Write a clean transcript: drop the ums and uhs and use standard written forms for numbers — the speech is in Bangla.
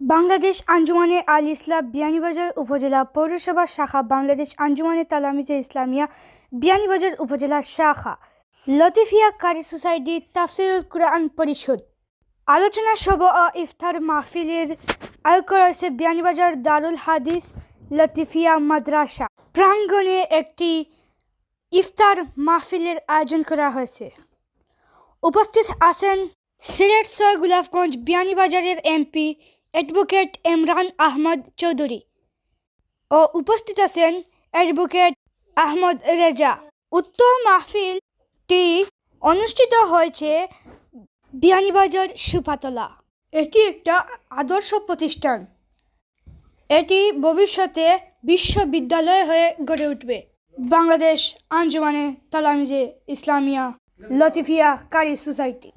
বাংলাদেশ আঞ্জুমানে আল ইসলাম বিয়ানীবাজার উপজেলা পৌরসভা শাখা, বাংলাদেশ আঞ্জুমানে তালামিজে ইসলামিয়া বিয়ানীবাজার উপজেলা শাখা, লতিফিয়া কারি সোসাইটি, তাফসিরুল কুরআন পরিষদ। আলোচনা সভা ও ইফতার মাহফিলের আয়োজন করা হয়েছে বিয়ানীবাজার দারুল হাদিস লতিফিয়া মাদ্রাসা প্রাঙ্গণে। একটি ইফতার মাহফিলের আয়োজন করা হয়েছে। উপস্থিত আছেন সিলেট ৬ গোলাপগঞ্জ বিয়ানীবাজারের এমপি অ্যাডভোকেট ইমরান আহমদ চৌধুরী ও উপস্থিত আছেন অ্যাডভোকেট আহমদ রেজা। উক্ত মাহফিলটি অনুষ্ঠিত হয়েছে বিয়ানীবাজার সুপাতলা। এটি একটা আদর্শ প্রতিষ্ঠান। এটি ভবিষ্যতে বিশ্ববিদ্যালয় হয়ে গড়ে উঠবে। বাংলাদেশ আঞ্জুমানে তালামিজে ইসলামিয়া লতিফিয়া কারি সোসাইটি।